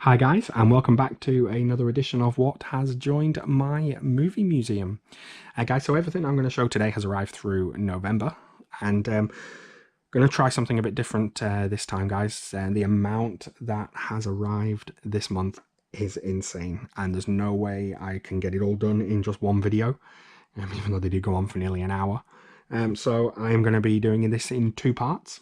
Hi guys, and welcome back to another edition of what has joined my movie museum. Guys, so everything I'm going to show today has arrived through November, and going to try something a bit different this time, guys. The amount that has arrived this month is insane, and there's no way I can get it all done in just one video, even though they did go on for nearly an hour. So I am going to be doing this in two parts.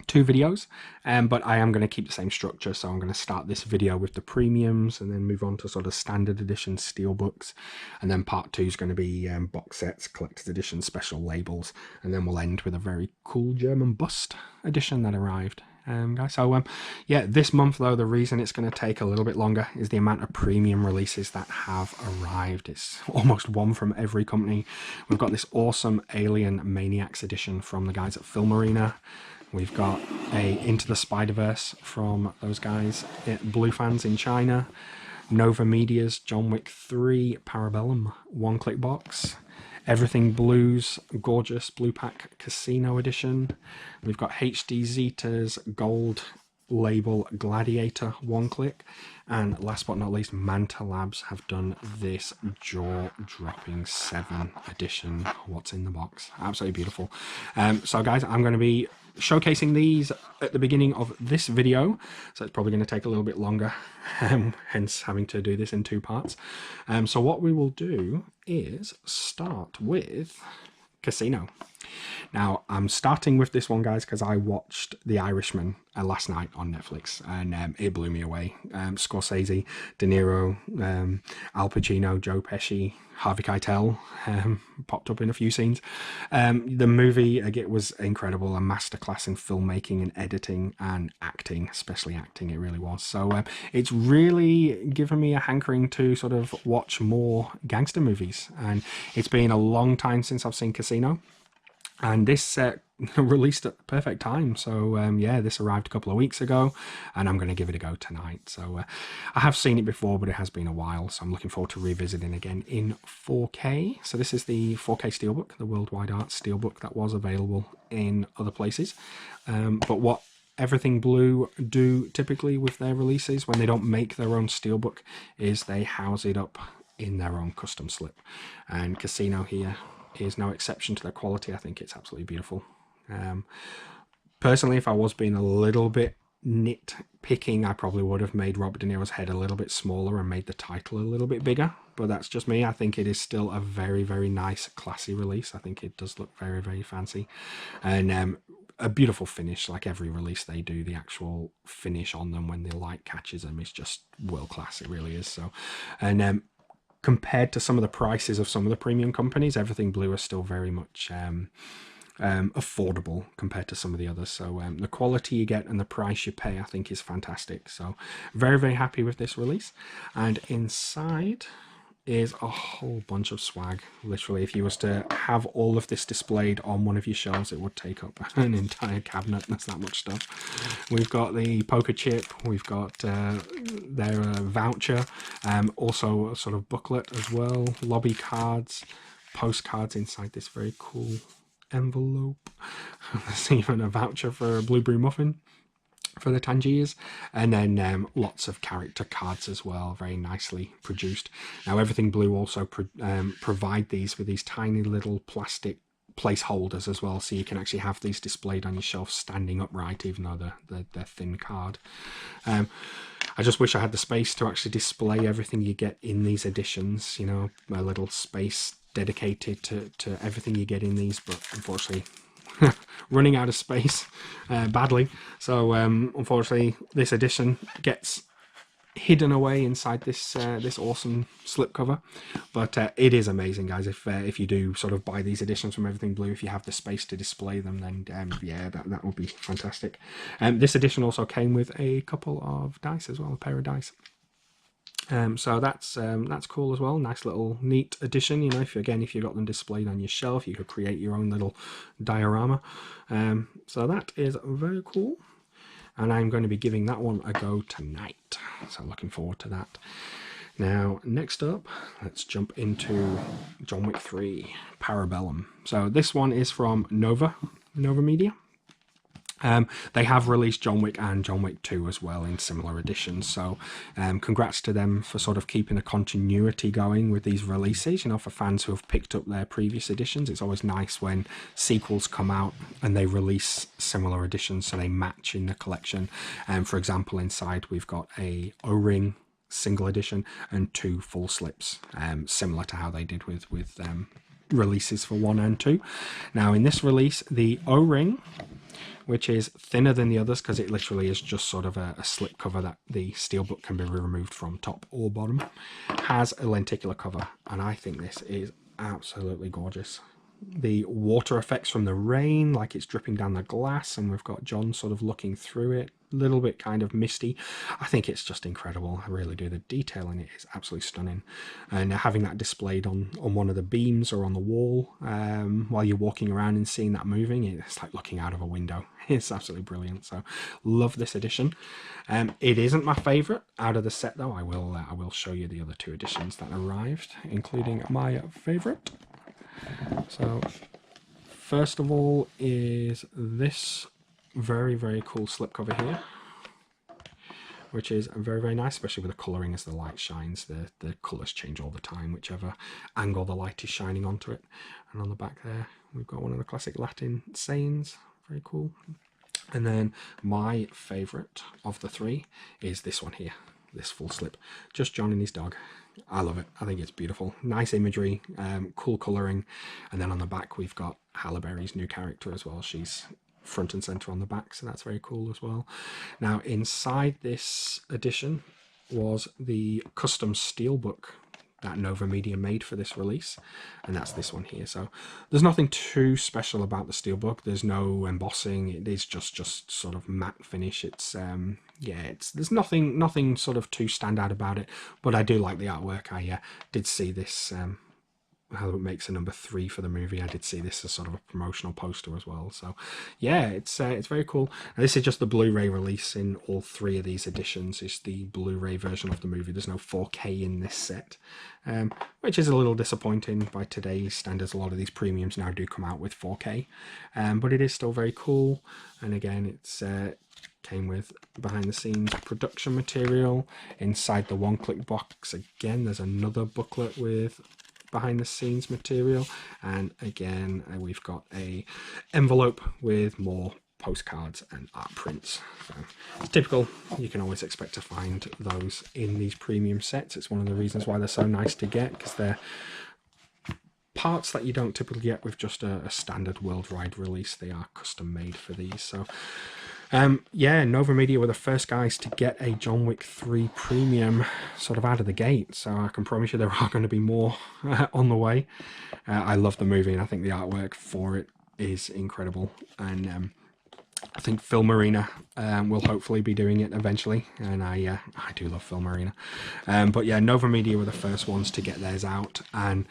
Two videos, but I am going to keep the same structure. So I'm going to start this video with the premiums and then move on to sort of standard edition steelbooks, and then part two is going to be box sets, collector's edition, special labels, and then we'll end with a very cool German bust edition that arrived. Guys, so yeah, this month though, the reason it's going to take a little bit longer is the amount of premium releases that have arrived. It's almost one from every company. We've got this awesome Alien Maniacs edition from the guys at Film Arena. We've got a Into the Spider-Verse from those guys at Blue Fans in China. Nova Media's John Wick 3 Parabellum one-click box. Everything Blues gorgeous Blue Pack Casino edition. We've got HD Zeta's gold label Gladiator one-click. And last but not least, Manta Labs have done this jaw-dropping 7 edition. What's in the box? Absolutely beautiful. So guys, I'm going to be showcasing these at the beginning of this video, so it's probably going to take a little bit longer, hence having to do this in two parts. So what we will do is start with Casino. Now I'm starting with this one, guys, because I watched The Irishman last night on Netflix, and it blew me away. Scorsese, De Niro, Al Pacino, Joe Pesci, Harvey Keitel popped up in a few scenes. The movie again was incredible, a masterclass in filmmaking and editing and acting, especially acting. It really was. So it's really given me a hankering to sort of watch more gangster movies, and it's been a long time since I've seen Casino. And this released at the perfect time. So yeah, this arrived a couple of weeks ago, and I'm going to give it a go tonight. So I have seen it before, but it has been a while, so I'm looking forward to revisiting again in 4K. So this is the 4K Steelbook, the Worldwide Art Steelbook that was available in other places. But what Everything Blue do typically with their releases when they don't make their own Steelbook is they house it up in their own custom slip. And Casino here is no exception to their quality. I think it's absolutely beautiful. Personally, if I was being a little bit nitpicking, I probably would have made Robert De Niro's head a little bit smaller and made the title a little bit bigger, but that's just me. I think it is still a very, very nice, classy release. I think it does look very, very fancy, and a beautiful finish. Like every release they do, the actual finish on them when the light catches them is just world class. It really is. So, and compared to some of the prices of some of the premium companies, Everything Blue is still very much affordable compared to some of the others. So the quality you get and the price you pay, I think, is fantastic. So very, very happy with this release. And inside is a whole bunch of swag. Literally, if you was to have all of this displayed on one of your shelves, it would take up an entire cabinet. That's that much stuff. We've got the poker chip, we've got their voucher, also a sort of booklet as well, lobby cards, postcards inside this very cool envelope. There's even a voucher for a blueberry muffin for the Tangiers, and then lots of character cards as well, very nicely produced. Now Everything Blue also provide these with these tiny little plastic placeholders as well, so you can actually have these displayed on your shelf standing upright, even though they're thin card. I just wish I had the space to actually display everything you get in these editions, you know, a little space dedicated to everything you get in these, but unfortunately running out of space badly. So unfortunately this edition gets hidden away inside this this awesome slipcover, but it is amazing, guys. If you do sort of buy these editions from Everything Blue, if you have the space to display them, then yeah, that would be fantastic. This edition also came with a couple of dice as well, a pair of dice. So that's cool as well. Nice little neat addition. You know, if you got them displayed on your shelf, you could create your own little diorama. So that is very cool, and I'm going to be giving that one a go tonight. So looking forward to that. Now, next up, let's jump into John Wick 3 Parabellum. So this one is from Nova Media. They have released John Wick and John Wick 2 as well in similar editions, so congrats to them for sort of keeping a continuity going with these releases. You know, for fans who have picked up their previous editions, it's always nice when sequels come out and they release similar editions so they match in the collection. For example, inside we've got a O-ring single edition and 2 full slips, similar to how they did with releases for 1 and 2. Now in this release, the O-ring, which is thinner than the others because it literally is just sort of a slip cover that the steelbook can be removed from top or bottom, has a lenticular cover, and I think this is absolutely gorgeous. The water effects from the rain, like it's dripping down the glass, and we've got John sort of looking through it, a little bit kind of misty. I think it's just incredible. I really do. The detail in it is absolutely stunning, and having that displayed on one of the beams or on the wall while you're walking around and seeing that moving, it's like looking out of a window. It's absolutely brilliant. So love this edition. It isn't my favorite out of the set though. I will show you the other 2 editions that arrived, including my favorite. So first of all is this very, very cool slipcover here, which is very, very nice, especially with the colouring as the light shines. The colours change all the time, whichever angle the light is shining onto it. And on the back there, we've got one of the classic Latin sayings. Very cool. And then my favourite of the 3 is this one here, this full slip. Just John and his dog. I love it. I think it's beautiful. Nice imagery, cool colouring. And then on the back, we've got Halle Berry's new character as well. She's front and centre on the back, so that's very cool as well. Now, inside this edition was the custom steelbook that Nova Media made for this release, and that's this one here. So there's nothing too special about the steelbook. There's no embossing. It is just sort of matte finish. It's there's nothing sort of too stand out about it, but I do like the artwork. I did see this how it makes a number 3 for the movie. I did see this as sort of a promotional poster as well. So yeah, it's very cool. And this is just the Blu-ray release in all 3 of these editions. It's the Blu-ray version of the movie. There's no 4K in this set, which is a little disappointing by today's standards. A lot of these premiums now do come out with 4K, but it is still very cool. And again, it's came with behind the scenes production material. Inside the one-click box, again, there's another booklet with behind the scenes material, and again we've got a envelope with more postcards and art prints. So it's typical. You can always expect to find those in these premium sets. It's one of the reasons why they're so nice to get, because they're parts that you don't typically get with just a standard worldwide release. They are custom made for these. So yeah, Nova Media were the first guys to get a John Wick 3 premium sort of out of the gate, so I can promise you there are going to be more on the way. I love the movie, and I think the artwork for it is incredible, and I think Film Arena will hopefully be doing it eventually, and I do love Film Arena. But yeah, Nova Media were the first ones to get theirs out, and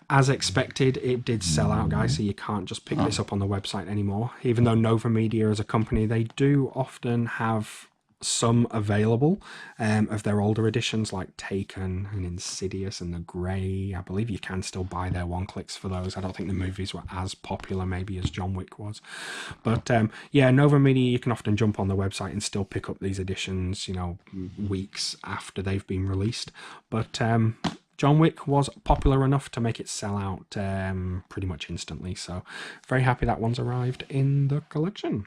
as expected, it did sell out, guys, so you can't just pick this up on the website anymore. Even though Nova Media as a company, they do often have some available of their older editions, like Taken and Insidious and The Grey. I believe you can still buy their one-clicks for those. I don't think the movies were as popular maybe as John Wick was. But yeah, Nova Media, you can often jump on the website and still pick up these editions, you know, weeks after they've been released. But John Wick was popular enough to make it sell out pretty much instantly. So very happy that one's arrived in the collection.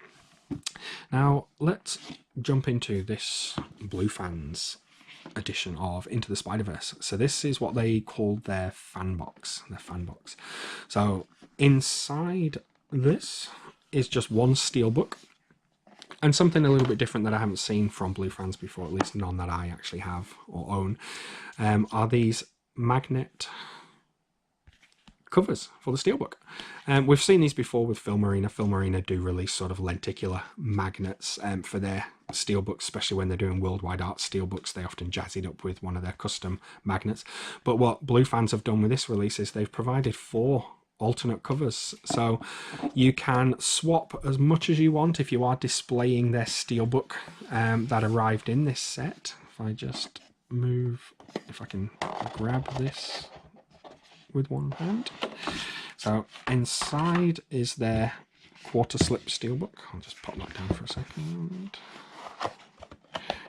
Now let's jump into this Blue Fans edition of Into the Spider-Verse. So this is what they called their fan box. So inside this is just one steelbook, and something a little bit different that I haven't seen from Blue Fans before, at least none that I actually have or own, are these magnet covers for the steelbook. We've seen these before with Film Arena. Film Arena do release sort of lenticular magnets for their steelbooks, especially when they're doing worldwide art steelbooks. They often jazz it up with one of their custom magnets. But what Blue Fans have done with this release is they've provided 4 alternate covers, so you can swap as much as you want if you are displaying their steelbook that arrived in this set. If I just move, if I can grab this with one hand. So inside is their quarter slip steelbook. I'll just pop that down for a second.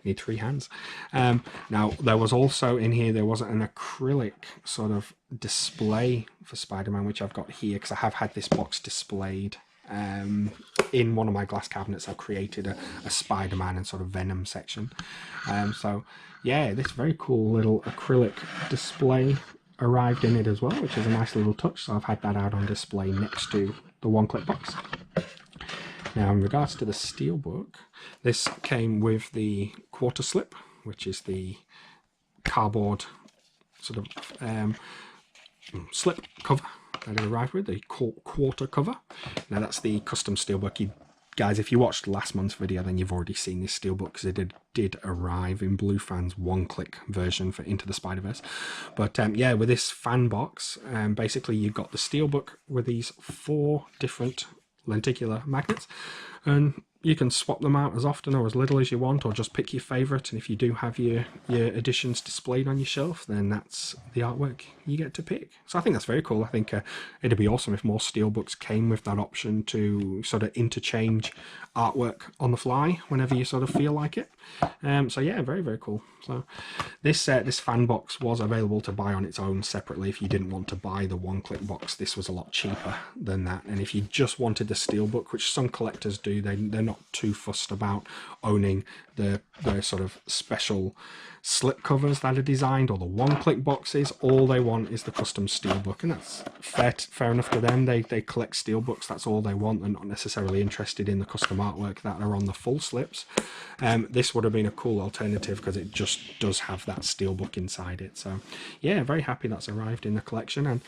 Need 3 hands. Now, there was also in here, there was an acrylic sort of display for Spider-Man, which I've got here because I have had this box displayed in one of my glass cabinets. I've created a Spider-Man and sort of Venom section. So, yeah, this very cool little acrylic display arrived in it as well, which is a nice little touch. So I've had that out on display next to the one-click box. Now, in regards to the steelbook, this came with the quarter slip, which is the cardboard sort of slip cover that it arrived with, the quarter cover. Now, that's the custom steelbook. Guys, if you watched last month's video, then you've already seen this steelbook because it did arrive in Blue Fan's one-click version for Into the Spider-Verse. But yeah, with this fan box, basically you've got the steelbook with these 4 different lenticular magnets, and you can swap them out as often or as little as you want, or just pick your favourite. And if you do have your editions displayed on your shelf, then that's the artwork you get to pick. So I think that's very cool. I think it'd be awesome if more steelbooks came with that option to sort of interchange artwork on the fly whenever you sort of feel like it. So yeah, very, very cool. So this fan box was available to buy on its own separately if you didn't want to buy the one-click box. This was a lot cheaper than that. And if you just wanted the steelbook, which some collectors do, they're not too fussed about owning the sort of special slip covers that are designed or the one-click boxes. All they want is the custom steelbook, and that's fair enough to them. They collect steelbooks, that's all they want. They're not necessarily interested in the custom artwork that are on the full slips. This would have been a cool alternative because it just does have that steelbook inside it. So yeah, very happy that's arrived in the collection. And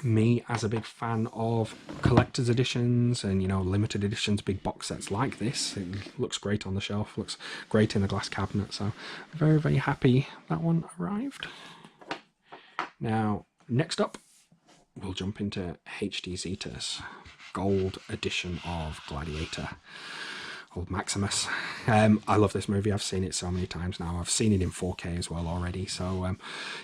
me, as a big fan of collector's editions and, you know, limited editions, big box sets like this, it looks great on the shelf, looks great in the glass cabinet. So very, very happy that one arrived. Now, next up, we'll jump into HD Zeta's gold edition of Gladiator. Old Maximus. I love this movie. I've seen it so many times now. I've seen it in 4K as well already. So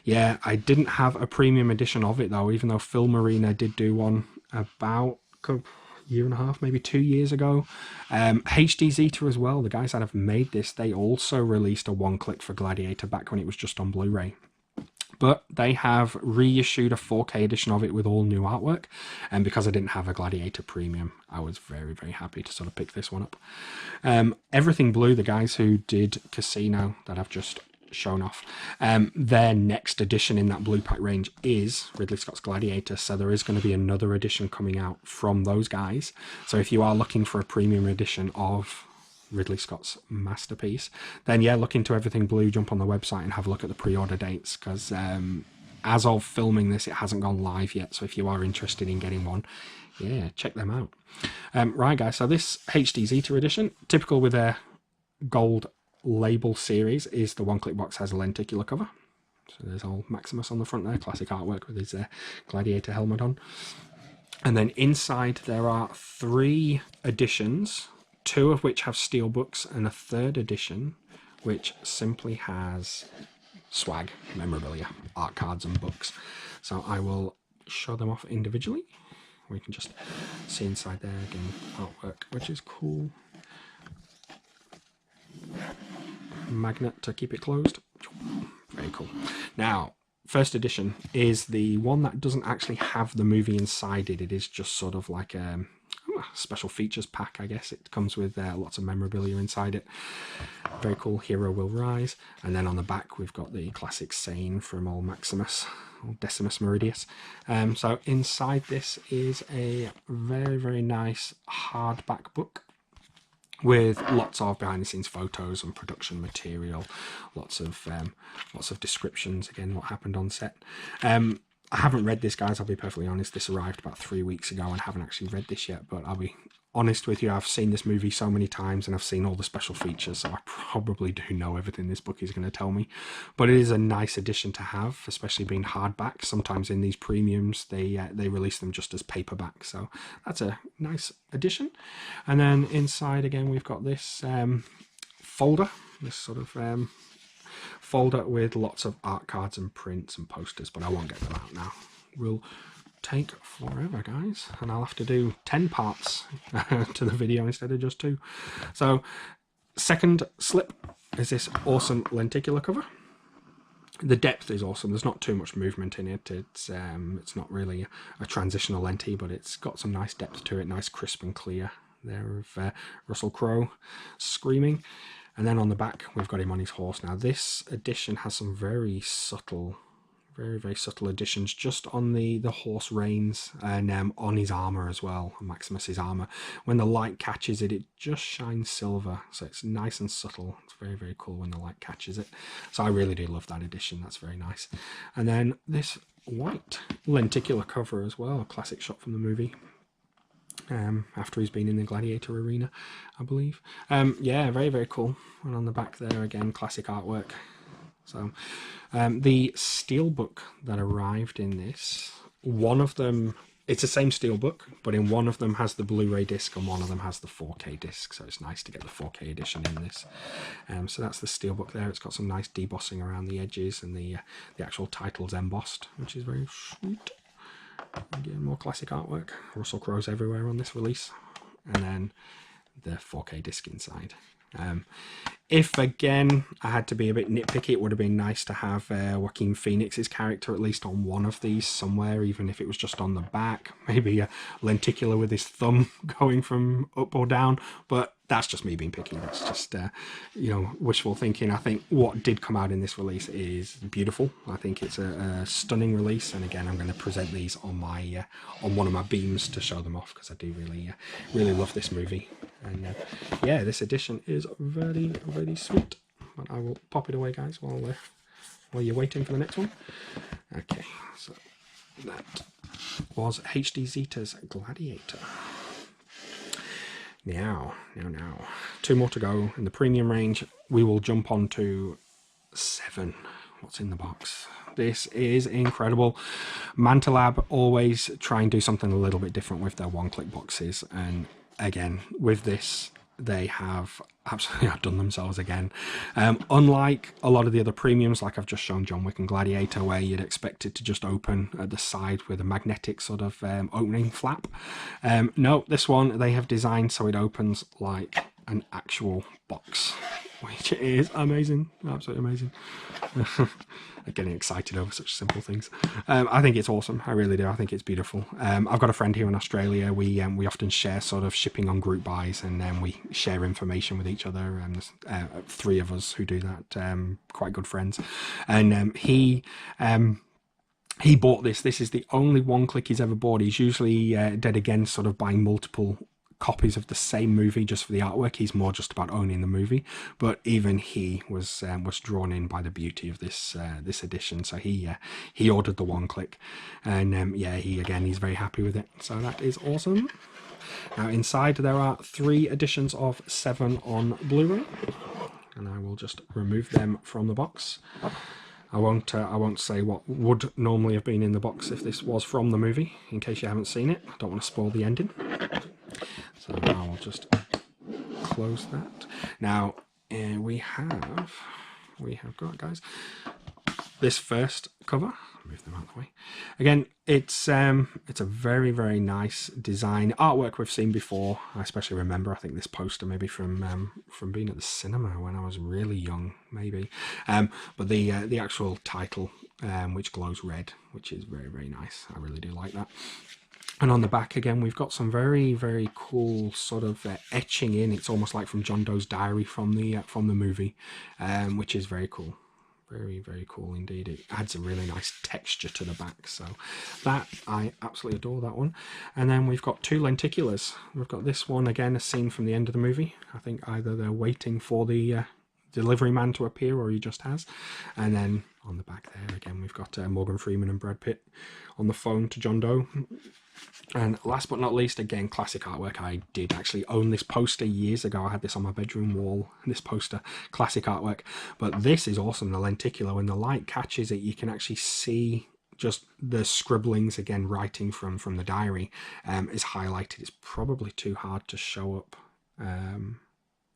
yeah, I didn't have a premium edition of it though, even though Film Arena did do one about a year and a half, maybe 2 years ago. HD Zeta as well, the guys that have made this, they also released a one-click for Gladiator back when it was just on Blu-ray. But they have reissued a 4K edition of it with all new artwork, and because I didn't have a Gladiator Premium, I was very, very happy to sort of pick this one up. Everything Blue, the guys who did Casino that I've just shown off, their next edition in that Blue Pack range is Ridley Scott's Gladiator, so there is going to be another edition coming out from those guys. So if you are looking for a premium edition of Ridley Scott's masterpiece, then yeah, look into Everything Blue, jump on the website and have a look at the pre-order dates, because as of filming this, it hasn't gone live yet. So if you are interested in getting one, yeah, check them out. Right guys, so this HD Zeta edition, typical with their gold label series, is the one-click box has a lenticular cover. So there's old Maximus on the front there, classic artwork with his Gladiator helmet on. And then inside there are 3 editions, 2 of which have steelbooks, and a 3rd edition which simply has swag, memorabilia, art cards and books. So I will show them off individually. We can just see inside there again, artwork, which is cool. Magnet to keep it closed. Very cool. Now, 1st edition is the one that doesn't actually have the movie inside it. It is just sort of like a special features pack, I guess. It comes with lots of memorabilia inside it. Very cool. Hero Will Rise. And then on the back we've got the classic saying from old Maximus, old Decimus Meridius. So inside this is a very, very nice hardback book with lots of behind the scenes photos and production material, lots of descriptions, again, what happened on set. I haven't read this, guys, I'll be perfectly honest. This arrived about 3 weeks ago and haven't actually read this yet, but I'll be honest with you, I've seen this movie so many times and I've seen all the special features, so I probably do know everything this book is going to tell me. But it is a nice addition to have, especially being hardback. Sometimes in these premiums they release them just as paperback, so that's a nice addition. And then inside again we've got this folder, this sort of folder with lots of art cards and prints and posters, but I won't get them out now. We'll take forever, guys, and I'll have to do 10 parts to the video instead of just 2. So second slip is this awesome lenticular cover. The depth is awesome. There's not too much movement in it. It's not really a transitional lenti, but it's got some nice depth to it, nice crisp and clear there of Russell Crowe screaming. And then on the back we've got him on his horse. Now this edition has some very subtle additions just on the horse reins and on his armor as well, Maximus's armor. When the light catches it, it just shines silver, so it's nice and subtle. It's very cool when the light catches it. So I really do love that edition. That's very nice. And then this white lenticular cover as well, a classic shot from the movie. After he's been in the Gladiator arena, I believe. Yeah, very cool. And on the back there again, classic artwork. So the steelbook that arrived in this, one of them, it's the same steelbook, but in one of them has the Blu-ray disc and one of them has the 4K disc. So it's nice to get the 4K edition in this. So that's the steelbook there. It's got some nice debossing around the edges and the actual title's embossed, which is very sweet. Again, more classic artwork. Russell Crowe's everywhere on this release. And then the 4K disc inside. If again I had to be a bit nitpicky, it would have been nice to have Joaquin Phoenix's character at least on one of these somewhere, even if it was just on the back, maybe a lenticular with his thumb going from up or down. But that's just me being picky. That's just you know, wishful thinking. I think what did come out in this release is beautiful. I think it's a stunning release, and again I'm going to present these on my on one of my beams to show them off, because I do really love this movie. And yeah, this edition is very sweet. But I will pop it away, guys, while you're waiting for the next one. Okay, so that was HD Zeta's Gladiator. Now, 2 more to go in the premium range. We will jump on to 7. What's in the box? This is incredible. Mantelab always try and do something a little bit different with their one-click boxes, and again with this they have absolutely outdone themselves again. Unlike a lot of the other premiums, like I've just shown John Wick and Gladiator, where you'd expect it to just open at the side with a magnetic sort of opening flap. No, this one they have designed so it opens like an actual box, which is amazing, absolutely amazing. I'm getting excited over such simple things. I think it's awesome. I really do. I think it's beautiful. I've got a friend here in Australia. We often share sort of shipping on group buys, and then we share information with each other. And there's 3 of us who do that. Quite good friends. And he bought this. This is the only one-click he's ever bought. He's usually dead against sort of buying multiple copies of the same movie just for the artwork. He's more just about owning the movie, but even he was drawn in by the beauty of this edition. So he ordered the one-click, and yeah, he's very happy with it. So that is awesome. Now inside there are 3 editions of 7 on Blu-ray, and I will just remove them from the box. I won't say what would normally have been in the box if this was from the movie, in case you haven't seen it. I don't want to spoil the ending. So now I'll just close that. Now we have got, guys, this first cover. Move them out of the way. Again, it's a very nice design. Artwork we've seen before. I especially remember, I think, this poster maybe from being at the cinema when I was really young, maybe. But the actual title, which glows red, which is very nice. I really do like that. And on the back again, we've got some very cool sort of etching in. It's almost like from John Doe's diary from the movie, which is very cool. Very cool indeed. It adds a really nice texture to the back, so that I absolutely adore that one. And then we've got 2 lenticulars. We've got this one again, a scene from the end of the movie. I think either they're waiting for the delivery man to appear, or he just has. And then on the back there again, we've got Morgan Freeman and Brad Pitt on the phone to John Doe. And last but not least, again, classic artwork. I did actually own this poster years ago. I had this on my bedroom wall, this poster, classic artwork. But this is awesome, the lenticular. When the light catches it, you can actually see just the scribblings, again, writing from the diary is highlighted. It's probably too hard to show up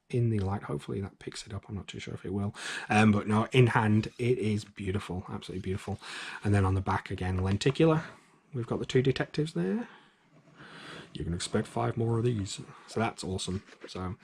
in the light. Hopefully that picks it up. I'm not too sure if it will. But no, in hand, it is beautiful, absolutely beautiful. And then on the back, again, lenticular. we've got the two detectives there. You can expect 5 more of these. So that's awesome. So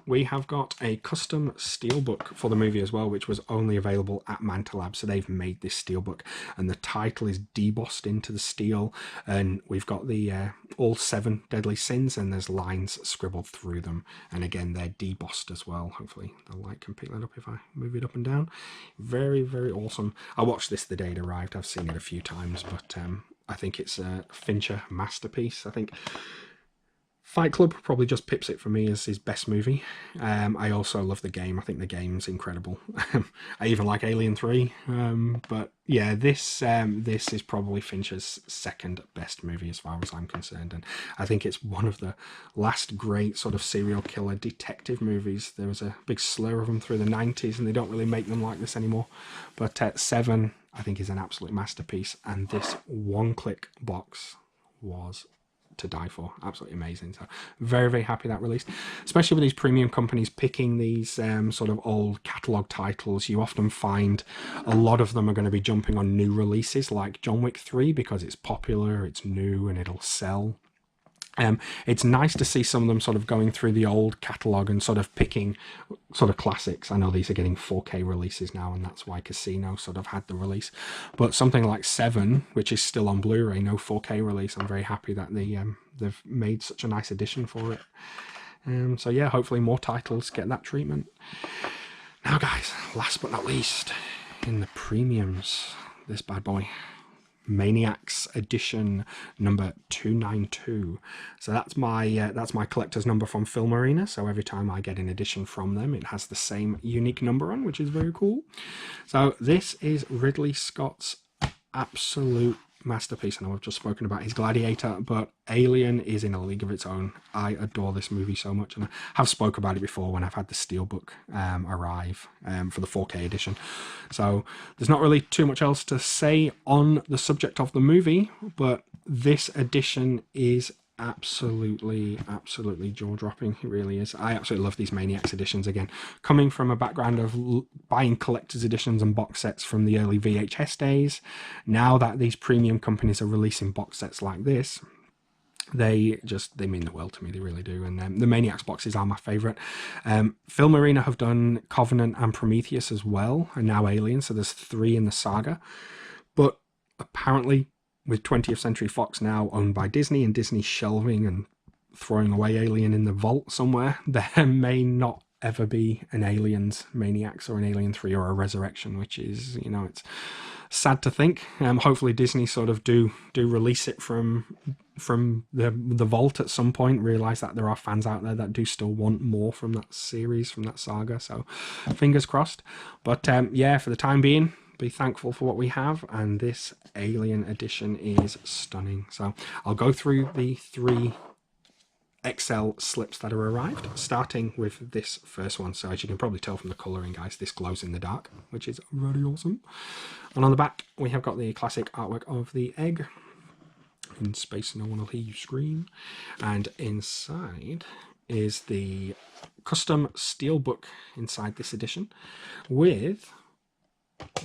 we have got a custom steelbook for the movie as well, which was only available at Manta Lab. So they've made this steelbook, and the title is debossed into the steel, and we've got the all 7 deadly sins, and there's lines scribbled through them, and again they're debossed as well. Hopefully the light can pick that up if I move it up and down. Very, very awesome. I watched this the day it arrived. I've seen it a few times, but I think it's a Fincher masterpiece. I think Fight Club probably just pips it for me as his best movie. I also love the game. I think the game's incredible. I even like Alien 3. But yeah, this is probably Fincher's second best movie as far as I'm concerned. And I think it's one of the last great sort of serial killer detective movies. There was a big slur of them through the 90s, and they don't really make them like this anymore. But 7, I think, is an absolute masterpiece. And this one-click box was to die for. Absolutely amazing. So very, very happy that released, especially with these premium companies picking these sort of old catalog titles. You often find a lot of them are going to be jumping on new releases like John Wick 3 because it's popular, it's new, and it'll sell. It's nice to see some of them sort of going through the old catalogue and sort of picking sort of classics. I know these are getting 4K releases now, and that's why Casino sort of had the release. But something like 7, which is still on Blu-ray, no 4K release, I'm very happy that they've made such a nice edition for it. So yeah, hopefully more titles get that treatment. Now guys, last but not least, in the premiums, this bad boy. Maniacs edition number 292. So that's my collector's number from Film Arena. So every time I get an edition from them, it has the same unique number on, which is very cool. So this is Ridley Scott's absolute masterpiece. I know I've just spoken about his Gladiator, but Alien is in a league of its own. I adore this movie so much, and I have spoke about it before when I've had the Steelbook arrive for the 4K edition. So there's not really too much else to say on the subject of the movie, but this edition is absolutely jaw-dropping. It really is. I absolutely love these Maniacs editions. Again, coming from a background of buying collector's editions and box sets from the early VHS days, now that these premium companies are releasing box sets like this, they mean the world to me. They really do. And the Maniacs boxes are my favorite. Film Arena have done Covenant and Prometheus as well, and now Alien, so there's 3 in the saga. But apparently with 20th Century Fox now owned by Disney, and Disney shelving and throwing away Alien in the vault somewhere, there may not ever be an Aliens Maniacs or an Alien 3 or a Resurrection, which is, you know, it's sad to think. Hopefully Disney sort of do release it from the vault at some point, realize that there are fans out there that do still want more from that series, from that saga. So fingers crossed. But yeah, for the time being, be thankful for what we have, and this Alien edition is stunning. So I'll go through the 3 XL slips that are arrived, starting with this first one. So as you can probably tell from the colouring, guys, this glows in the dark, which is really awesome. And on the back we have got the classic artwork of the egg. In space no one will hear you scream. And inside is the custom steelbook inside this edition with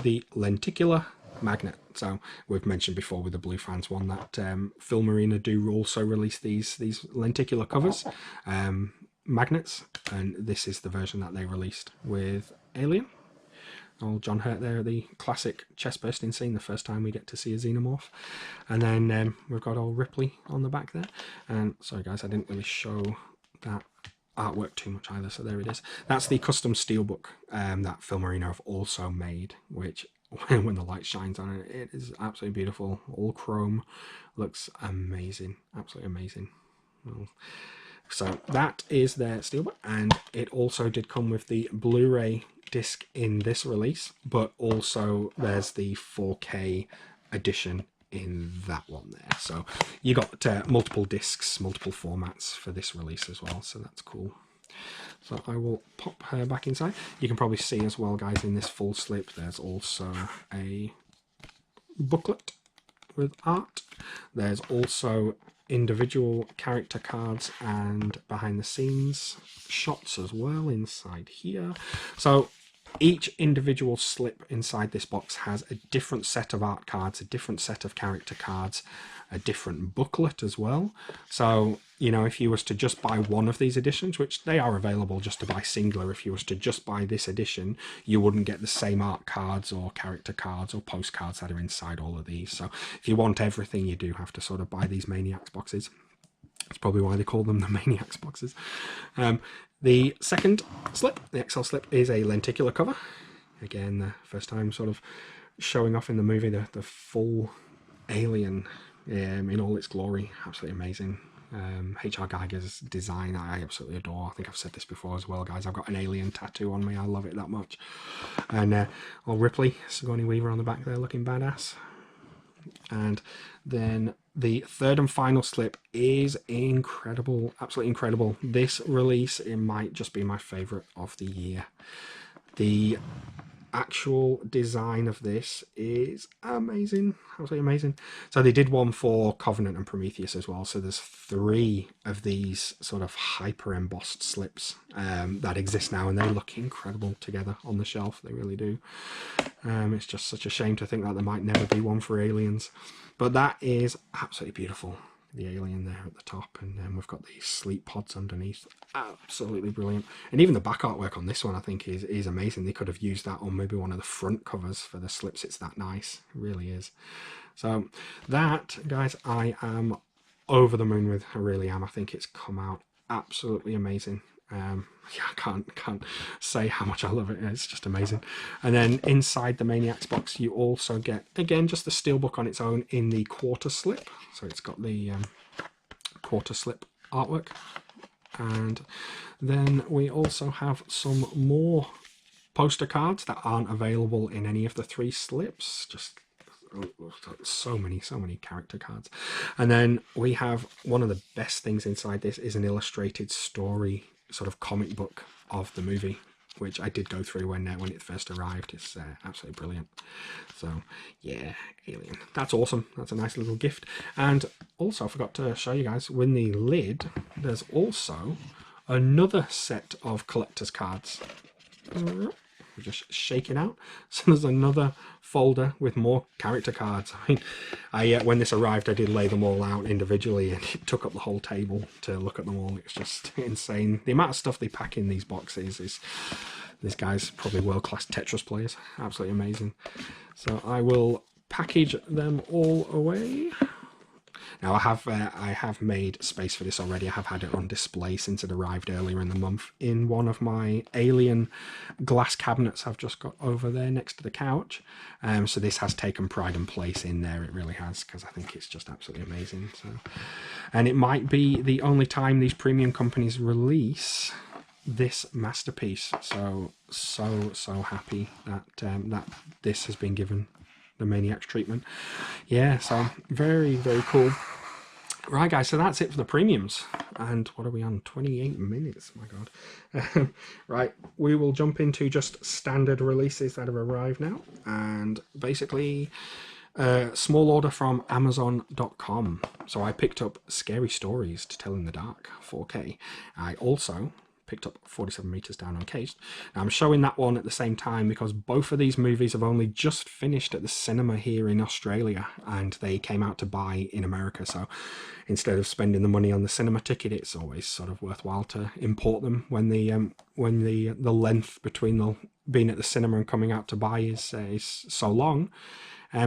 the lenticular magnet. So we've mentioned before with the Blue Fans one that Film Arena do also release these lenticular covers, magnets, and this is the version that they released with Alien. Old John Hurt there, the classic chest bursting scene, the first time we get to see a xenomorph. And then we've got old Ripley on the back there. And sorry guys, I didn't really show that artwork too much either, so there it is. That's the custom steelbook that Film Arena have also made, which when the light shines on it, it is absolutely beautiful. All chrome, looks amazing, absolutely amazing. So that is their steelbook, and it also did come with the Blu-ray disc in this release, but also there's the 4K edition in that one there. So you got multiple discs, multiple formats for this release as well, so that's cool. So I will pop her back inside. You can probably see as well, guys, in this full slip there's also a booklet with art. There's also individual character cards and behind the scenes shots as well inside here. So Each individual slip inside this box has a different set of art cards, a different set of character cards, a different booklet as well. So, you know, if you was to just buy one of these editions, which they are available just to buy singular, if you was to just buy this edition, you wouldn't get the same art cards or character cards or postcards that are inside all of these. So if you want everything, you do have to sort of buy these Maniacs boxes. That's probably why they call them the Maniacs boxes. The second slip, the XL slip, is a lenticular cover. Again, the first time sort of showing off in the movie the full Alien in all its glory. Absolutely amazing. H.R. Geiger's design I absolutely adore. I think I've said this before as well, guys. I've got an Alien tattoo on me. I love it that much. And old Ripley, Sigourney Weaver on the back there looking badass. And then the third and final slip is incredible, absolutely incredible. This release, it might just be my favorite of the year. The actual design of this is amazing, absolutely amazing. So they did one for Covenant and Prometheus as well. So there's 3 of these sort of hyper embossed slips that exist now, and they look incredible together on the shelf. They really do. It's just such a shame to think that there might never be one for Aliens, but that is absolutely beautiful. The alien there at the top, and then we've got these sleep pods underneath. Absolutely brilliant. And even the back artwork on this one I think is amazing. They could have used that on maybe one of the front covers for the slips. It's that nice, it really is. So that, guys, I am over the moon with. I really am. I think it's come out absolutely amazing. Yeah, I can't say how much I love it. It's just amazing. And then inside the Maniacs box, you also get, again, just the steelbook on its own in the quarter slip. So it's got the quarter slip artwork. And then we also have some more poster cards that aren't available in any of the 3 slips. Just so many character cards. And then we have one of the best things inside this is an illustrated story sort of comic book of the movie, which I did go through when it first arrived. It's absolutely brilliant. So yeah, Alien, that's awesome. That's a nice little gift. And also I forgot to show you guys, with the lid there's also another set of collector's cards. We're just shaking out. So there's another folder with more character cards. I mean, when this arrived, I did lay them all out individually, and it took up the whole table to look at them all. It's just insane. The amount of stuff they pack in these boxes is, this guy's probably world-class Tetris players. Absolutely amazing. So I will package them all away. Now I have made space for this already. I have had it on display since it arrived earlier in the month in one of my Alien glass cabinets I've just got over there next to the couch. So this has taken pride and place in there. It really has, because I think it's just absolutely amazing. So, and it might be the only time these premium companies release this masterpiece. So happy that that this has been given the Maniacs treatment. Yeah, so very cool. Right, guys, so that's it for the premiums. And what are we on? 28 minutes. Oh my god. Right, we will jump into just standard releases that have arrived now, and basically small order from Amazon.com. So I picked up Scary Stories to Tell in the Dark 4K. I also picked up 47 Meters Down Uncaged. Now, I'm showing that one at the same time because both of these movies have only just finished at the cinema here in Australia, and they came out to buy in America. So instead of spending the money on the cinema ticket, it's always sort of worthwhile to import them when the length between being at the cinema and coming out to buy is so long.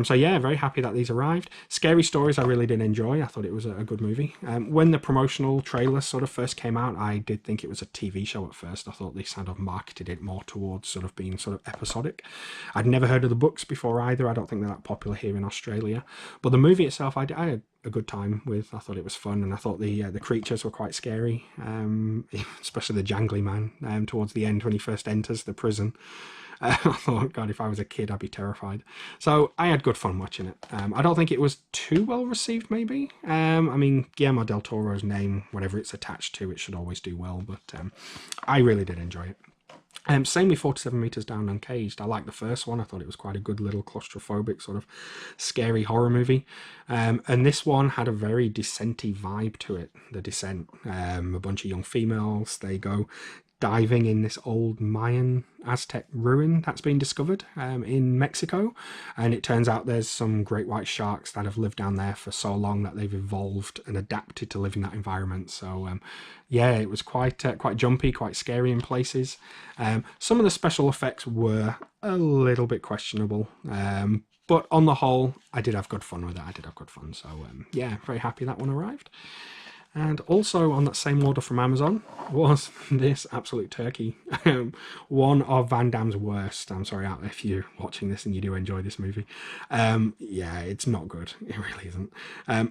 So yeah, very happy that these arrived. Scary Stories I really did enjoy. I thought it was a good movie. When the promotional trailer sort of first came out, I did think it was a TV show at first. I thought they sort of marketed it more towards sort of being sort of episodic. I'd never heard of the books before either. I don't think they're that popular here in Australia. But the movie itself, I had a good time with. I thought it was fun, and I thought the creatures were quite scary, especially the jangly man towards the end when he first enters the prison. I thought, God, if I was a kid, I'd be terrified. So I had good fun watching it. I don't think it was too well received, maybe. I mean, Guillermo del Toro's name, whatever it's attached to, it should always do well. But I really did enjoy it. Same with 47 Meters Down Uncaged. I liked the first one. I thought it was quite a good little claustrophobic sort of scary horror movie. And this one had a very Descent-y vibe to it. The Descent. A bunch of young females. They go diving in this old Mayan Aztec ruin that's been discovered in Mexico, and it turns out there's some great white sharks that have lived down there for so long that they've evolved and adapted to live in that environment. So yeah, it was quite jumpy, quite scary in places. Some of the special effects were a little bit questionable, but on the whole, I did have good fun with it. I did have good fun. So yeah, very happy that one arrived. And also on that same order from Amazon was this absolute turkey. One of Van Damme's worst. I'm sorry out if you're watching this and you do enjoy this movie. Yeah, it's not good. It really isn't.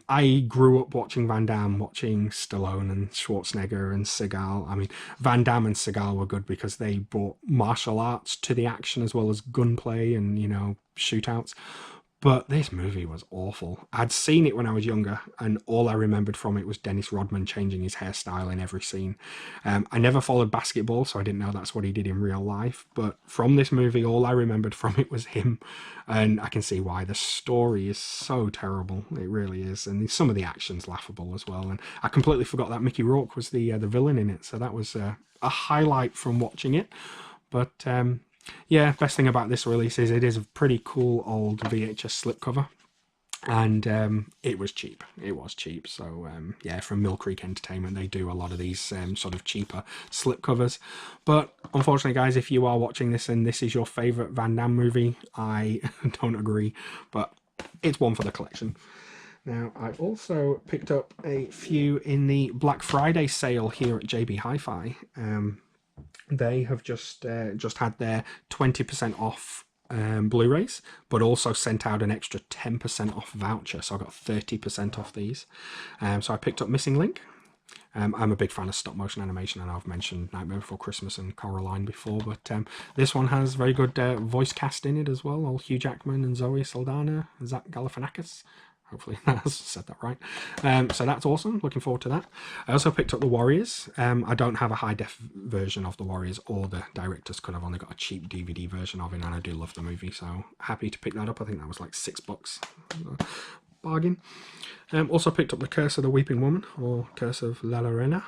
I grew up watching Van Damme, watching Stallone and Schwarzenegger and Seagal. I mean, Van Damme and Seagal were good because they brought martial arts to the action as well as gunplay and, you know, shootouts. But this movie was awful. I'd seen it when I was younger, and all I remembered from it was Dennis Rodman changing his hairstyle in every scene. I never followed basketball, so I didn't know that's what he did in real life. But from this movie, all I remembered from it was him, and I can see why. The story is so terrible. It really is, and some of the action's laughable as well. And I completely forgot that Mickey Rourke was the villain in it, so that was a highlight from watching it. But yeah, best thing about this release is it is a pretty cool old VHS slipcover, and it was cheap. It was cheap. So yeah, from Mill Creek Entertainment, they do a lot of these sort of cheaper slipcovers. But unfortunately, guys, if you are watching this and this is your favourite Van Damme movie, I don't agree, but it's one for the collection. Now, I also picked up a few in the Black Friday sale here at JB Hi-Fi. They have just had their 20% off Blu-rays, but also sent out an extra 10% off voucher, so I got 30% off these. So I picked up Missing Link. I'm a big fan of stop motion animation, and I've mentioned Nightmare Before Christmas and Coraline before, but this one has very good voice cast in it as well. All Hugh Jackman and Zoe Saldana and Zach Galifianakis. Hopefully I said that right. So that's awesome. Looking forward to that. I also picked up The Warriors. I don't have a high-def version of The Warriors or the director's cut. I've only got a cheap DVD version of it, and I do love the movie, so happy to pick that up. I think that was like $6. Bargain. Also picked up The Curse of the Weeping Woman, or Curse of La Llorona.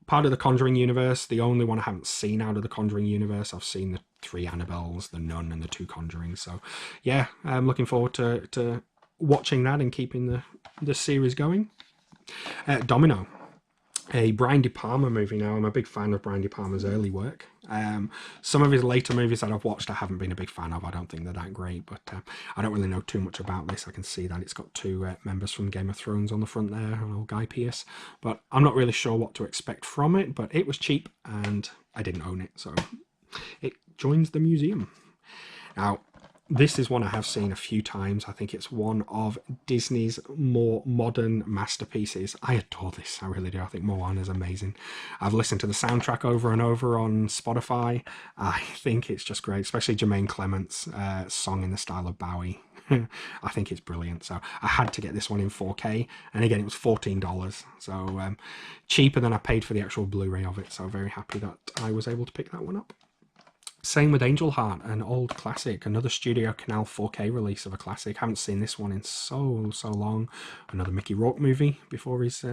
Part of the Conjuring universe, the only one I haven't seen out of the Conjuring universe. I've seen the 3 Annabelles, the Nun, and the 2 Conjurings. So yeah, I'm looking forward to watching that and keeping the series going. Domino, a Brian De Palma movie. Now, I'm a big fan of Brian De Palma's early work. Some of his later movies that I've watched I haven't been a big fan of. I don't think they're that great, but I don't really know too much about this. I can see that it's got 2 members from Game of Thrones on the front there, and old Guy Pearce, but I'm not really sure what to expect from it. But it was cheap and I didn't own it, so it joins the museum. Now, this is one I have seen a few times. I think it's one of Disney's more modern masterpieces. I adore this, I really do. I think Moana's amazing. I've listened to the soundtrack over and over on Spotify. I think it's just great, especially Jermaine Clement's song in the style of Bowie. I think it's brilliant. So I had to get this one in 4K, and again, it was $14. So cheaper than I paid for the actual Blu-ray of it. So very happy that I was able to pick that one up. Same with Angel Heart, an old classic, another Studio Canal 4K release of a classic. Haven't seen this one in so long. Another Mickey Rourke movie before his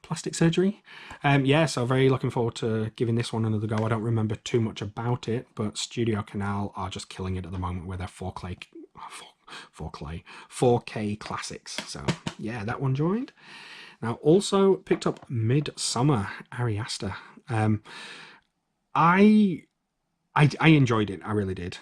plastic surgery. Yeah, so very looking forward to giving this one another go. I don't remember too much about it, but Studio Canal are just killing it at the moment with their 4K classics. So yeah, that one joined. Now, also picked up MIDSOMMAR, Ari Aster. I enjoyed it, I really did.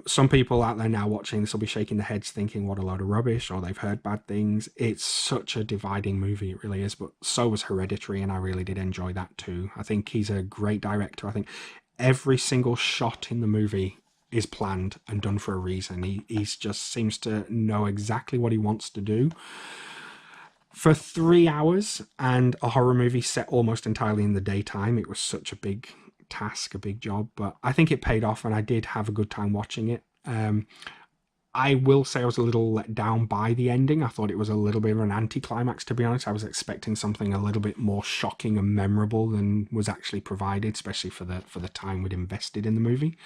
Some people out there now watching this will be shaking their heads thinking what a load of rubbish, or they've heard bad things. It's such a dividing movie, it really is, but so was Hereditary, and I really did enjoy that too. I think he's a great director. I think every single shot in the movie is planned and done for a reason. He's just seems to know exactly what he wants to do. For 3 hours and a horror movie set almost entirely in the daytime, it was such a big task, a big job, but I think it paid off and I did have a good time watching it. I will say I was a little let down by the ending. I thought it was a little bit of an anticlimax, to be honest. I was expecting something a little bit more shocking and memorable than was actually provided, especially for the time we'd invested in the movie.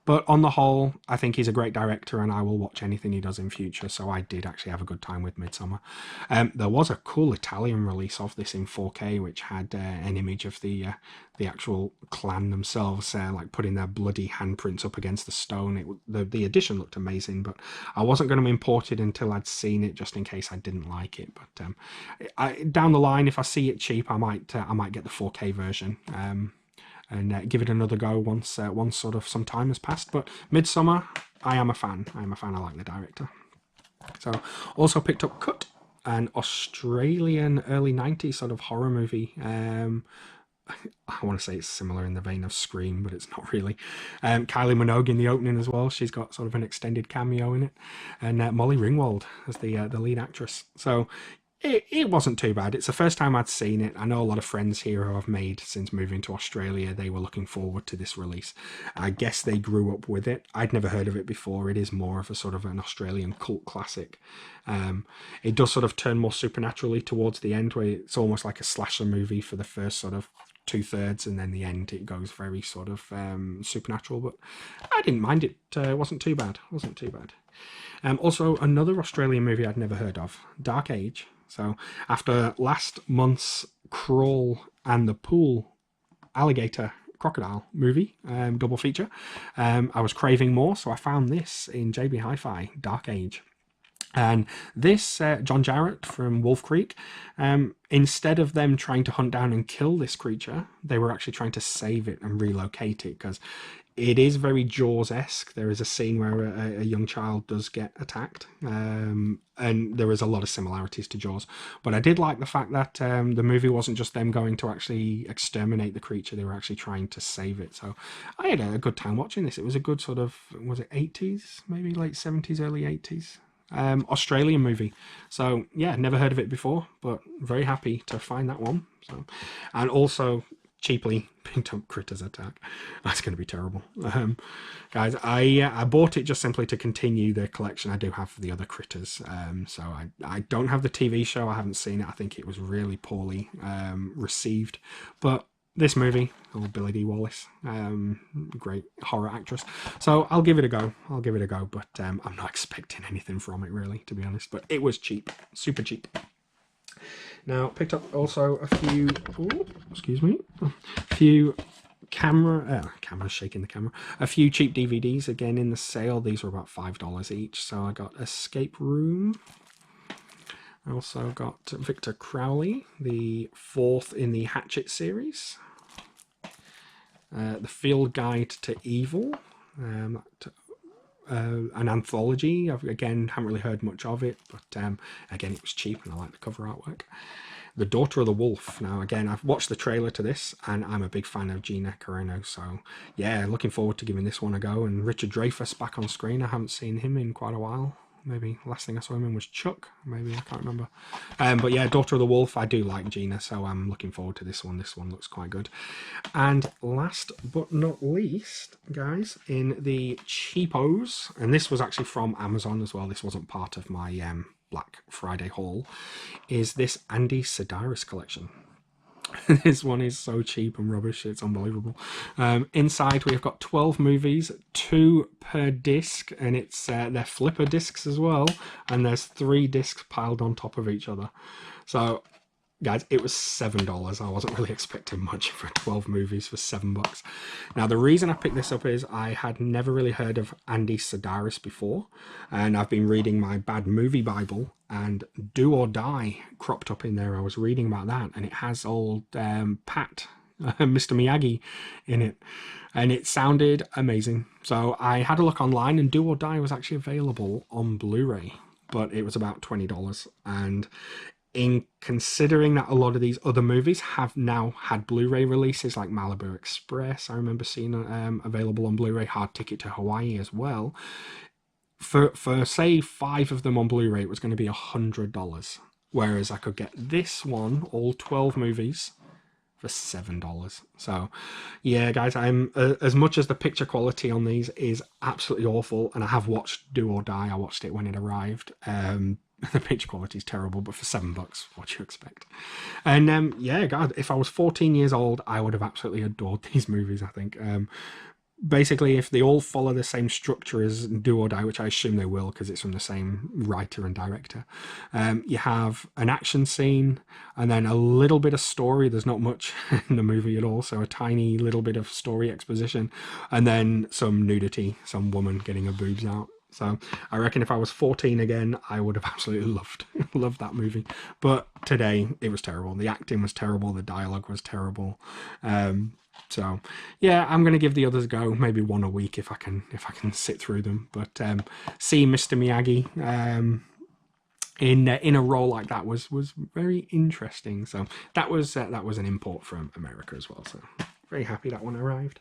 But on the whole, I think he's a great director and I will watch anything he does in future. So I did actually have a good time with Midsommar. There was a cool Italian release of this in 4K, which had an image of the actual clan themselves, like putting their bloody handprints up against the stone. The edition looked amazing, but I wasn't going to import it until I'd seen it, just in case I didn't like it. But down the line, if I see it cheap, I might get the 4K version. And give it another go once sort of some time has passed. But Midsommar, I am a fan. I like the director. So also picked up Cut, an Australian early 90s sort of horror movie. I want to say it's similar in the vein of Scream, but it's not really. Kylie Minogue in the opening as well. She's got sort of an extended cameo in it. And Molly Ringwald as the lead actress. So it wasn't too bad. It's the first time I'd seen it. I know a lot of friends here who I've made since moving to Australia. They were looking forward to this release. I guess they grew up with it. I'd never heard of it before. It is more of a sort of an Australian cult classic. It does sort of turn more supernaturally towards the end, where it's almost like a slasher movie for the first sort of 2/3, and then the end it goes very sort of supernatural. But I didn't mind it. It wasn't too bad. Also, another Australian movie I'd never heard of, Dark Age. So after last month's Crawl and the Pool Alligator Crocodile movie, double feature, I was craving more, so I found this in JB Hi-Fi, Dark Age. And this, John Jarratt from Wolf Creek, instead of them trying to hunt down and kill this creature, they were actually trying to save it and relocate it, because it is very Jaws-esque. There is a scene where a young child does get attacked, and there is a lot of similarities to Jaws. But I did like the fact that the movie wasn't just them going to actually exterminate the creature, they were actually trying to save it. So I had a good time watching this. It was a good sort of, was it 80s, maybe late 70s, early 80s? Australian movie. So yeah, never heard of it before, but very happy to find that one. So, and also cheaply picked up Critters Attack. That's going to be terrible. Guys, I bought it just simply to continue the collection I do have for the other Critters. So I don't have the TV show. I haven't seen it. I think it was really poorly received. But this movie, Billy Dee Wallace, great horror actress. So I'll give it a go. But I'm not expecting anything from it, really, to be honest. But it was cheap, super cheap. Now, picked up also a few, camera's shaking the camera, a few cheap DVDs, again in the sale. These were about $5 each. So I got Escape Room. I also got Victor Crowley, the 4th in the Hatchet series. The Field Guide to Evil, an anthology. Again, haven't really heard much of it, but again, it was cheap and I like the cover artwork. The Daughter of the Wolf. Now, again, I've watched the trailer to this and I'm a big fan of Gina Carano, so yeah, looking forward to giving this one a go. And Richard Dreyfuss back on screen. I haven't seen him in quite a while. Maybe last thing I saw him in was Chuck. Maybe, I can't remember. But yeah, Daughter of the Wolf. I do like Gina, so I'm looking forward to this one. This one looks quite good. And last but not least, guys, in the cheapos, and this was actually from Amazon as well. This wasn't part of my Black Friday haul. Is this Andy Sedaris collection? This one is so cheap and rubbish, it's unbelievable. Inside we've got 12 movies, 2 per disc, and it's they're flipper discs as well, and there's 3 discs piled on top of each other. So guys, it was $7. I wasn't really expecting much for 12 movies for $7. Now, the reason I picked this up is I had never really heard of Andy Sedaris before, and I've been reading my Bad Movie Bible, and Do or Die cropped up in there. I was reading about that, and it has old Pat, Mr. Miyagi in it, and it sounded amazing. So I had a look online, and Do or Die was actually available on Blu-ray, but it was about $20, and in considering that a lot of these other movies have now had Blu-ray releases, like Malibu Express, I remember seeing available on Blu-ray, Hard Ticket to Hawaii as well. For say 5 of them on Blu-ray, it was going to be $100, whereas I could get this one, all 12 movies, for $7. So yeah, guys, I'm as much as the picture quality on these is absolutely awful, and I have watched Do or Die. I watched it when it arrived. The picture quality is terrible, but for $7, what do you expect? And yeah, God, if I was 14 years old, I would have absolutely adored these movies, I think. basically, if they all follow the same structure as Do or Die, which I assume they will because it's from the same writer and director, you have an action scene and then a little bit of story. There's not much in the movie at all, so a tiny little bit of story exposition, and then some nudity, some woman getting her boobs out. So I reckon if I was 14 again, I would have absolutely loved that movie. But today it was terrible. The acting was terrible. The dialogue was terrible. So yeah, I'm going to give the others a go. Maybe one a week if I can sit through them. But seeing Mr. Miyagi in a role like that was very interesting. So that was an import from America as well. So very happy that one arrived.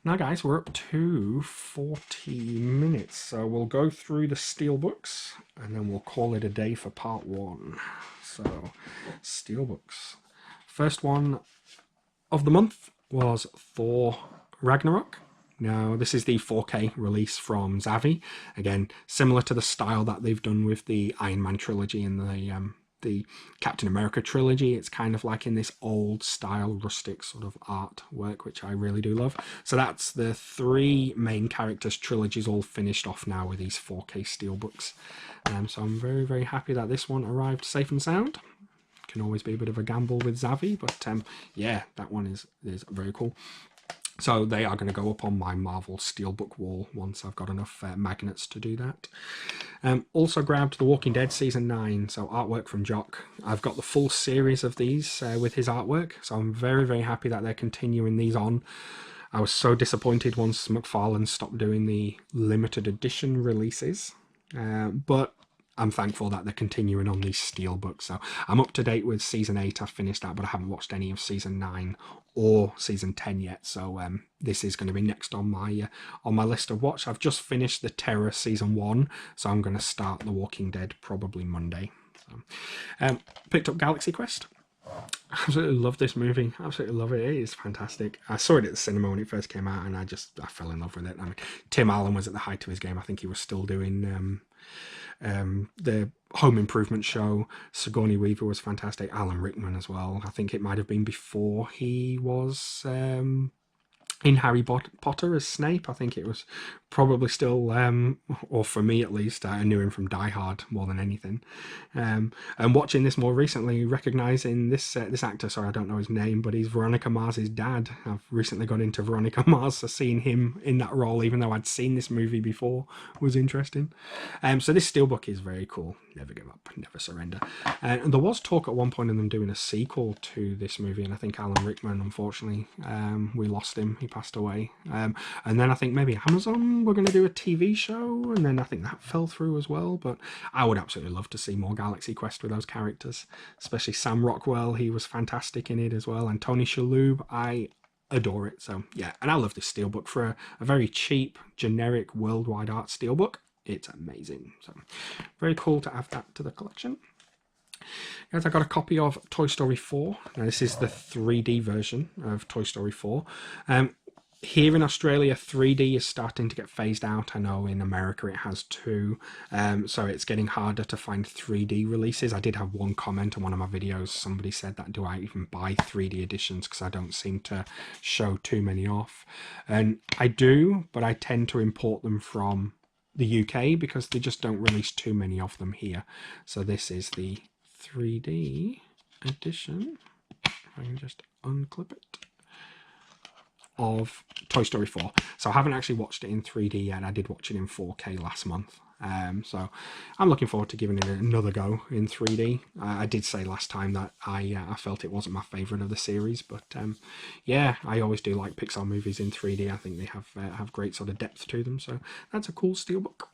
Now guys, we're up to 40 minutes, so we'll go through the steelbooks and then we'll call it a day for part 1. So, steelbooks. First one of the month was Thor Ragnarok. Now, this is the 4K release from Zavvi. Again, similar to the style that they've done with the Iron Man trilogy and the Captain America trilogy. It's kind of like in this old style rustic sort of artwork, which I really do love. So that's the 3 main characters trilogies all finished off now with these 4K steelbooks. So I'm very, very happy that this one arrived safe and sound. Can always be a bit of a gamble with Zavvi, but yeah, that one is very cool. So they are going to go up on my Marvel Steelbook wall once I've got enough magnets to do that. Also grabbed The Walking Dead Season 9, so artwork from Jock. I've got the full series of these with his artwork, so I'm very, very happy that they're continuing these on. I was so disappointed once McFarlane stopped doing the limited edition releases, but I'm thankful that they're continuing on these steelbooks. So I'm up to date with Season 8, I've finished that, but I haven't watched any of Season 9 or Season 10 yet. So this is going to be next on my list of watch. I've just finished The Terror Season 1, so I'm going to start The Walking Dead probably Monday. So, picked up Galaxy Quest. Absolutely love this movie. Absolutely love it. It is fantastic. I saw it at the cinema when it first came out, and I fell in love with it. I mean, Tim Allen was at the height of his game. I think he was still doing the Home Improvement show. Sigourney Weaver was fantastic. Alan Rickman as well. I think it might have been before he was in Harry Potter as Snape. I think it was probably still, or for me at least, I knew him from Die Hard more than anything. And watching this more recently, recognising this actor, sorry I don't know his name, but he's Veronica Mars's dad. I've recently got into Veronica Mars, so seeing him in that role, even though I'd seen this movie before, was interesting. So this steelbook is very cool. Never give up, never surrender. And there was talk at one point of them doing a sequel to this movie, and I think Alan Rickman, unfortunately, we lost him. He passed away. And then I think maybe Amazon were going to do a TV show, and then I think that fell through as well. But I would absolutely love to see more Galaxy Quest with those characters, especially Sam Rockwell. He was fantastic in it as well, and Tony Shalhoub. I adore it. So yeah, and I love this steelbook for a very cheap, generic worldwide art steelbook. It's amazing. So very cool to add that to the collection. Guys, I got a copy of Toy Story 4. Now, this is the 3D version of Toy Story 4. Here in Australia, 3D is starting to get phased out. I know in America it has too. So it's getting harder to find 3D releases. I did have one comment on one of my videos. Somebody said that, do I even buy 3D editions? Because I don't seem to show too many off. And I do, but I tend to import them from the UK because they just don't release too many of them here. So this is the 3D edition. If I can just unclip it, of Toy Story 4. So I haven't actually watched it in 3D yet. I did watch it in 4K last month. So I'm looking forward to giving it another go in 3D. I did say last time that I felt it wasn't my favourite of the series, but yeah, I always do like Pixar movies in 3D. I think they have great sort of depth to them, so that's a cool steelbook.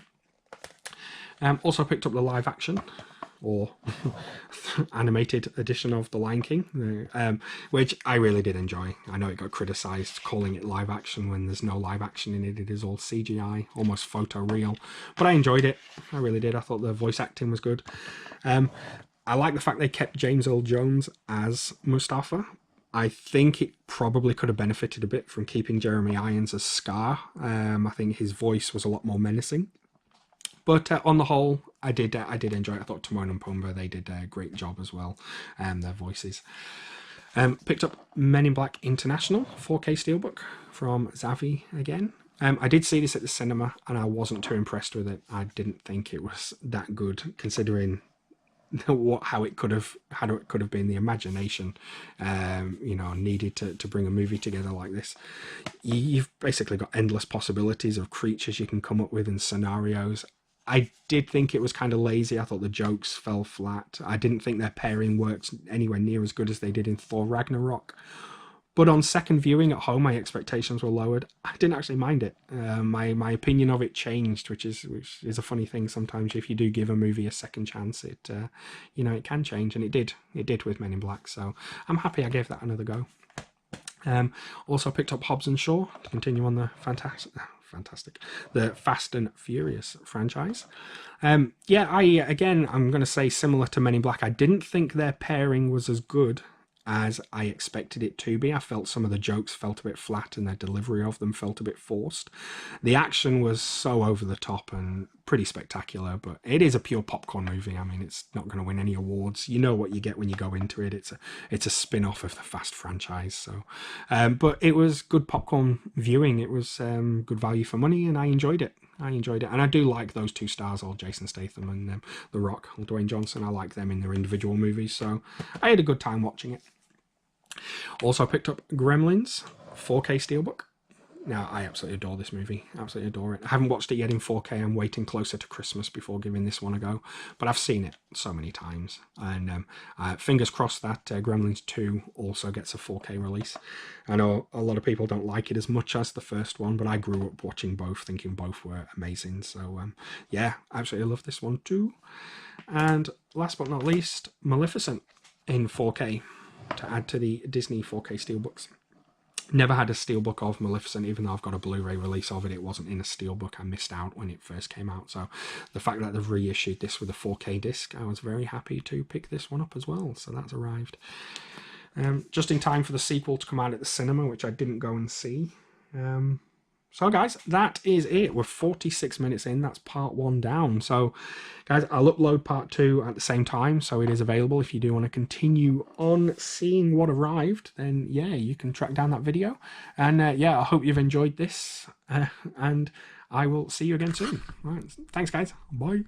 Also picked up the live action or animated edition of The Lion King, which I really did enjoy. I know it got criticised calling it live action when there's no live action in it. It is all CGI, almost photoreal, but I enjoyed it. I really did. I thought the voice acting was good. I like the fact they kept James Earl Jones as Mustafa. I think it probably could have benefited a bit from keeping Jeremy Irons as Scar. I think his voice was a lot more menacing. But on the whole, I did enjoy it. I thought Timon and Pumbaa, they did a great job as well, their voices. Picked up Men in Black International 4K Steelbook from Xavi again. I did see this at the cinema and I wasn't too impressed with it. I didn't think it was that good, considering how it could have been. The imagination needed to bring a movie together like this. You've basically got endless possibilities of creatures you can come up with and scenarios. I did think it was kind of lazy. I thought the jokes fell flat. I didn't think their pairing worked anywhere near as good as they did in Thor Ragnarok. But on second viewing at home, my expectations were lowered. I didn't actually mind it. My opinion of it changed, which is a funny thing sometimes. If you do give a movie a second chance, it can change, and it did. It did with Men in Black. So I'm happy I gave that another go. Also picked up Hobbs and Shaw to continue on the the Fast and Furious franchise. I'm going to say similar to Men in Black. I didn't think their pairing was as good as I expected it to be. I felt some of the jokes felt a bit flat and their delivery of them felt a bit forced. The action was so over the top and pretty spectacular, but it is a pure popcorn movie. I mean, it's not going to win any awards. You know what you get when you go into it. It's a spin-off of the Fast franchise. So, but it was good popcorn viewing. It was good value for money, and I enjoyed it. And I do like those two stars, all Jason Statham and The Rock, Dwayne Johnson. I like them in their individual movies, so I had a good time watching it. Also picked up Gremlins 4K Steelbook. Now, I absolutely adore this movie. Absolutely adore it. I haven't watched it yet in 4K. I'm waiting closer to Christmas before giving this one a go. But I've seen it so many times. And fingers crossed that Gremlins 2 also gets a 4K release. I know a lot of people don't like it as much as the first one, but I grew up watching both, thinking both were amazing. So, yeah, absolutely love this one too. And last but not least, Maleficent in 4K to add to the Disney 4K Steelbooks. Never had a steelbook of Maleficent, even though I've got a Blu-ray release of it. It wasn't in a steelbook. I missed out when it first came out. So the fact that they've reissued this with a 4K disc, I was very happy to pick this one up as well. So that's arrived. Just in time for the sequel to come out at the cinema, which I didn't go and see. So guys, that is it. We're 46 minutes in. That's part 1 down. So guys, I'll upload part 2 at the same time, so it is available. If you do want to continue on seeing what arrived, then yeah, you can track down that video. And yeah, I hope you've enjoyed this, and I will see you again soon. Right, thanks guys. Bye.